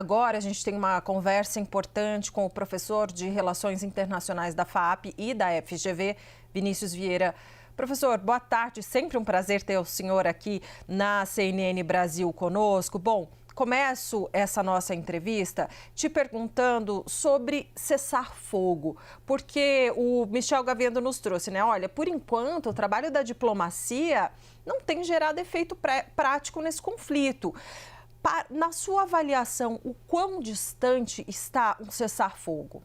Agora a gente tem uma conversa importante com o professor de Relações Internacionais da FAAP e da FGV, Vinícius Vieira. Professor, boa tarde. Sempre um prazer ter o senhor aqui na CNN Brasil conosco. Bom, começo essa nossa entrevista te perguntando sobre cessar-fogo, porque o Michel Gavendo nos trouxe, né? Olha, por enquanto, o trabalho da diplomacia não tem gerado efeito prático nesse conflito. Na sua avaliação, o quão distante está um cessar-fogo?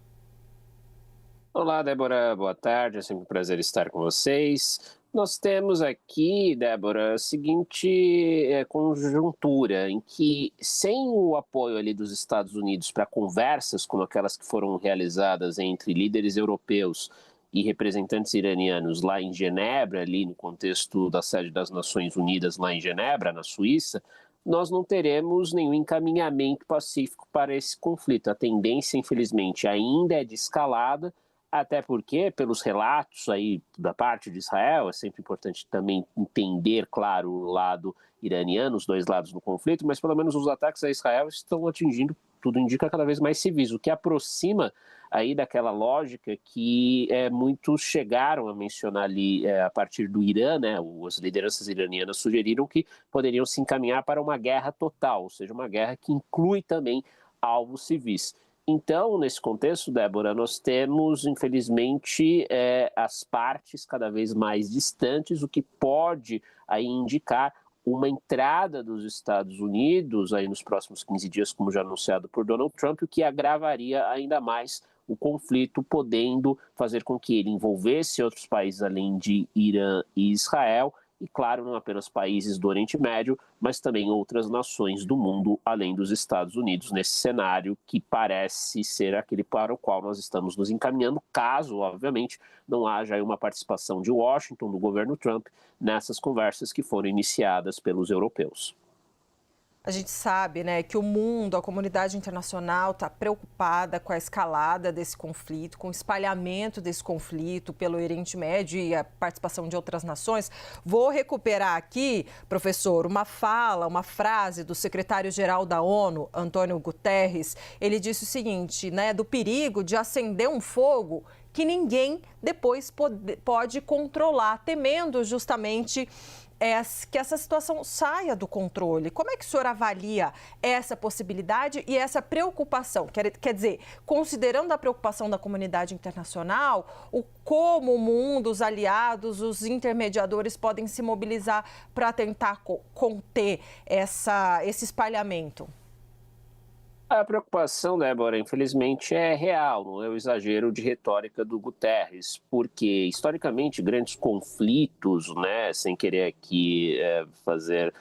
Olá, Débora, boa tarde, é sempre um prazer estar com vocês. Nós temos aqui, Débora, a seguinte conjuntura, em que sem o apoio ali dos Estados Unidos para conversas como aquelas que foram realizadas entre líderes europeus e representantes iranianos lá em Genebra, ali no contexto da sede das Nações Unidas lá em Genebra, na Suíça, nós não teremos nenhum encaminhamento pacífico para esse conflito. A tendência, infelizmente, ainda é de escalada, até porque, pelos relatos aí da parte de Israel, é sempre importante também entender, claro, o lado iraniano, os dois lados do conflito, mas pelo menos os ataques a Israel estão atingindo, tudo indica, cada vez mais civis, o que aproxima aí daquela lógica que muitos chegaram a mencionar ali a partir do Irã, né? As lideranças iranianas sugeriram que poderiam se encaminhar para uma guerra total, ou seja, uma guerra que inclui também alvos civis. Então, nesse contexto, Débora, nós temos, infelizmente, as partes cada vez mais distantes, o que pode aí indicar uma entrada dos Estados Unidos aí nos próximos 15 dias, como já anunciado por Donald Trump, o que agravaria ainda mais o conflito, podendo fazer com que ele envolvesse outros países além de Irã e Israel, e, claro, não apenas países do Oriente Médio, mas também outras nações do mundo, além dos Estados Unidos, nesse cenário que parece ser aquele para o qual nós estamos nos encaminhando, caso, obviamente, não haja uma participação de Washington, do governo Trump, nessas conversas que foram iniciadas pelos europeus. A gente sabe, né, que o mundo, a comunidade internacional está preocupada com a escalada desse conflito, com o espalhamento desse conflito pelo Oriente Médio e a participação de outras nações. Vou recuperar aqui, professor, uma frase do secretário-geral da ONU, Antônio Guterres. Ele disse o seguinte, né, do perigo de acender um fogo que ninguém depois pode controlar, temendo justamente que essa situação saia do controle. Como é que o senhor avalia essa possibilidade e essa preocupação? Quer dizer, considerando a preocupação da comunidade internacional, como o mundo, os aliados, os intermediadores podem se mobilizar para tentar conter esse espalhamento? A preocupação, Débora, infelizmente é real, não é o exagero de retórica do Guterres, porque historicamente grandes conflitos, né, sem querer aqui fazer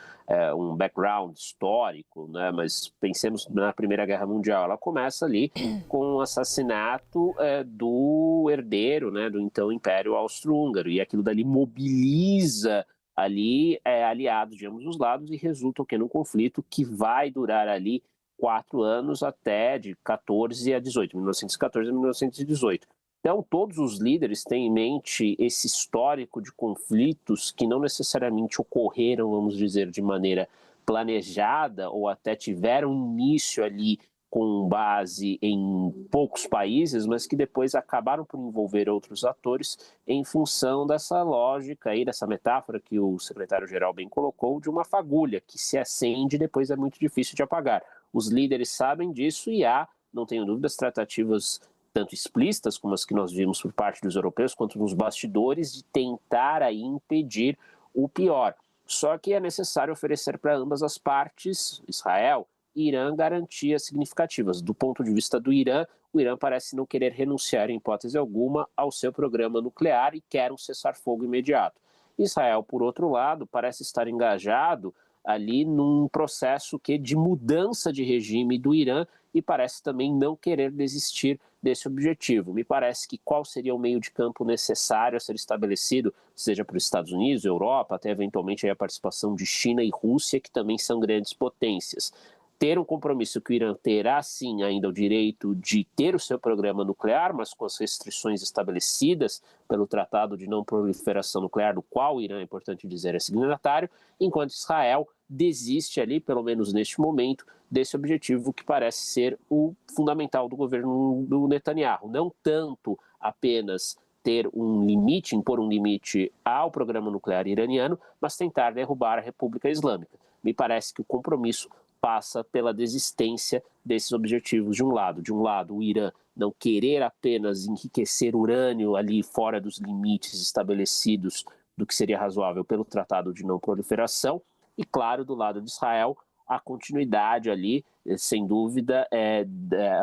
um background histórico, né, mas pensemos na Primeira Guerra Mundial, ela começa ali com o assassinato do herdeiro, né, do então Império Austro-Húngaro, e aquilo dali mobiliza ali aliados de ambos os lados e resulta o que num conflito que vai durar ali 4 anos até de 14 a 18, 1914 a 1918. Então, todos os líderes têm em mente esse histórico de conflitos que não necessariamente ocorreram, vamos dizer, de maneira planejada ou até tiveram início ali com base em poucos países, mas que depois acabaram por envolver outros atores em função dessa lógica aí, dessa metáfora que o secretário-geral bem colocou, de uma fagulha que se acende e depois é muito difícil de apagar. Os líderes sabem disso e há, não tenho dúvidas, tratativas tanto explícitas como as que nós vimos por parte dos europeus, quanto nos bastidores, de tentar aí impedir o pior. Só que é necessário oferecer para ambas as partes, Israel e Irã, garantias significativas. Do ponto de vista do Irã, o Irã parece não querer renunciar em hipótese alguma ao seu programa nuclear e quer um cessar-fogo imediato. Israel, por outro lado, parece estar engajado ali num processo de mudança de regime do Irã e parece também não querer desistir desse objetivo. Me parece que qual seria o meio de campo necessário a ser estabelecido, seja para os Estados Unidos, Europa, até eventualmente a participação de China e Rússia, que também são grandes potências. Ter um compromisso que o Irã terá, sim, ainda o direito de ter o seu programa nuclear, mas com as restrições estabelecidas pelo Tratado de Não Proliferação Nuclear, do qual o Irã, é importante dizer, é signatário, enquanto Israel desiste ali, pelo menos neste momento, desse objetivo que parece ser o fundamental do governo do Netanyahu. Não tanto apenas ter um limite, impor um limite ao programa nuclear iraniano, mas tentar derrubar a República Islâmica. Me parece que o compromisso passa pela desistência desses objetivos de um lado. De um lado, o Irã não querer apenas enriquecer urânio ali fora dos limites estabelecidos do que seria razoável pelo Tratado de Não Proliferação, e, claro, do lado de Israel, a continuidade ali, sem dúvida,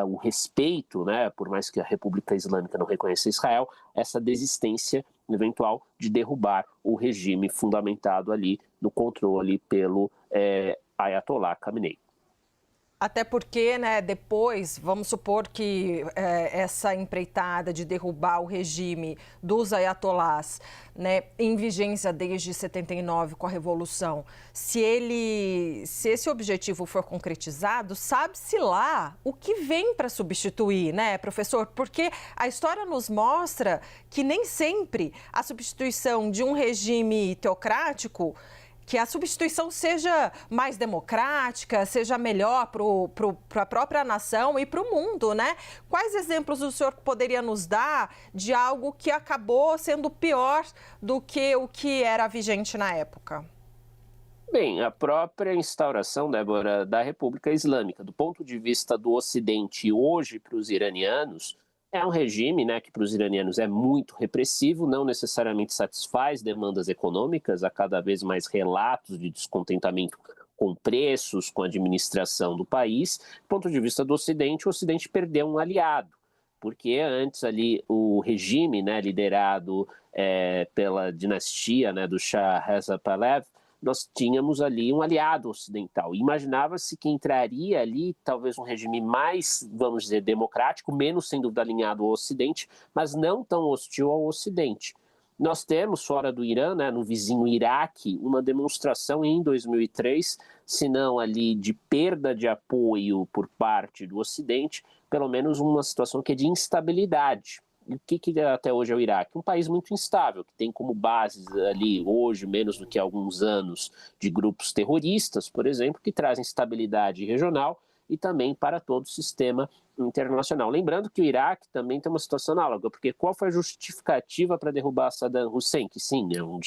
o respeito, né, por mais que a República Islâmica não reconheça Israel, essa desistência eventual de derrubar o regime fundamentado ali no controle pelo Ayatollah Khamenei. Até porque, né, depois, vamos supor que essa empreitada de derrubar o regime dos ayatolás, né, em vigência desde 79 com a Revolução, se esse objetivo for concretizado, sabe-se lá o que vem para substituir, né, professor? Porque a história nos mostra que nem sempre a substituição de um regime teocrático, que a substituição seja mais democrática, seja melhor para a própria nação e para o mundo, né? Quais exemplos o senhor poderia nos dar de algo que acabou sendo pior do que o que era vigente na época? Bem, a própria instauração, Débora, da República Islâmica, do ponto de vista do Ocidente hoje para os iranianos, é um regime, né, que para os iranianos é muito repressivo, não necessariamente satisfaz demandas econômicas, há cada vez mais relatos de descontentamento com preços, com a administração do país. Do ponto de vista do Ocidente, o Ocidente perdeu um aliado, porque antes ali o regime, né, liderado pela dinastia, né, do Shah Reza Pahlavi, nós tínhamos ali um aliado ocidental. Imaginava-se que entraria ali talvez um regime mais, vamos dizer, democrático, menos sem dúvida alinhado ao Ocidente, mas não tão hostil ao Ocidente. Nós temos fora do Irã, né, no vizinho Iraque, uma demonstração em 2003, se não ali de perda de apoio por parte do Ocidente, pelo menos uma situação que é de instabilidade. E o que até hoje é o Iraque? Um país muito instável, que tem como bases ali hoje, menos do que alguns anos, de grupos terroristas, por exemplo, que trazem estabilidade regional e também para todo o sistema internacional. Lembrando que o Iraque também tem uma situação análoga, porque qual foi a justificativa para derrubar Saddam Hussein? Que sim, era um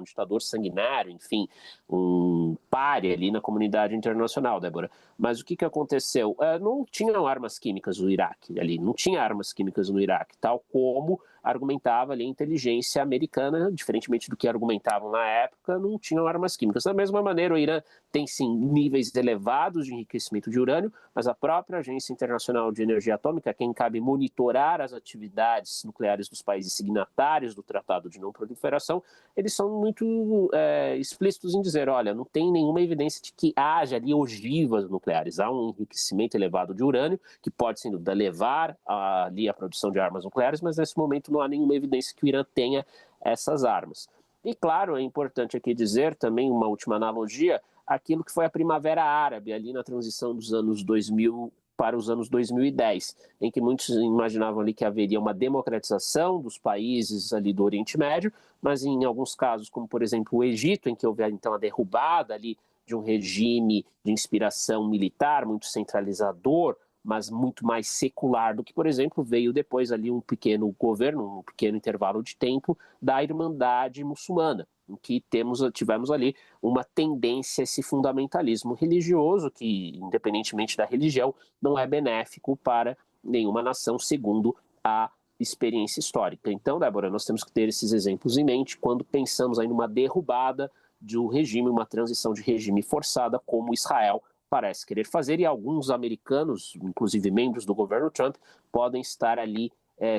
ditador sanguinário, enfim, um pária ali na comunidade internacional, Débora. Mas o que aconteceu? Não tinham armas químicas no Iraque, ali, não tinha armas químicas no Iraque, tal como argumentava ali a inteligência americana, diferentemente do que argumentavam na época, não tinham armas químicas. Da mesma maneira, o Irã tem sim níveis elevados de enriquecimento de urânio, mas a própria Agência Internacional de Energia Atômica, quem cabe monitorar as atividades nucleares dos países signatários do Tratado de Não Proliferação, eles são muito explícitos em dizer, olha, não tem nenhuma evidência de que haja ali ogivas nucleares. Há um enriquecimento elevado de urânio, que pode, sem dúvida, levar ali a produção de armas nucleares, mas nesse momento não há nenhuma evidência que o Irã tenha essas armas. E, claro, é importante aqui dizer também uma última analogia, aquilo que foi a Primavera Árabe, ali na transição dos anos 2000 para os anos 2010, em que muitos imaginavam ali que haveria uma democratização dos países ali do Oriente Médio, mas em alguns casos, como por exemplo o Egito, em que houve então a derrubada ali de um regime de inspiração militar muito centralizador, mas muito mais secular do que, por exemplo, veio depois ali um pequeno governo, um pequeno intervalo de tempo da Irmandade Muçulmana, em que tivemos ali uma tendência a esse fundamentalismo religioso que, independentemente da religião, não é benéfico para nenhuma nação, segundo a experiência histórica. Então, Débora, nós temos que ter esses exemplos em mente quando pensamos aí numa derrubada de um regime, uma transição de regime forçada, como Israel parece querer fazer, e alguns americanos, inclusive membros do governo Trump, podem estar ali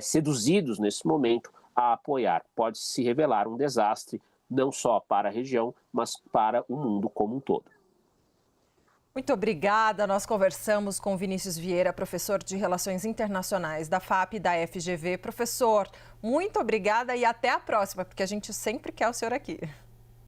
seduzidos nesse momento a apoiar. Pode se revelar um desastre, não só para a região, mas para o mundo como um todo. Muito obrigada. Nós conversamos com Vinícius Vieira, professor de Relações Internacionais da FAP e da FGV. Professor, muito obrigada e até a próxima, porque a gente sempre quer o senhor aqui.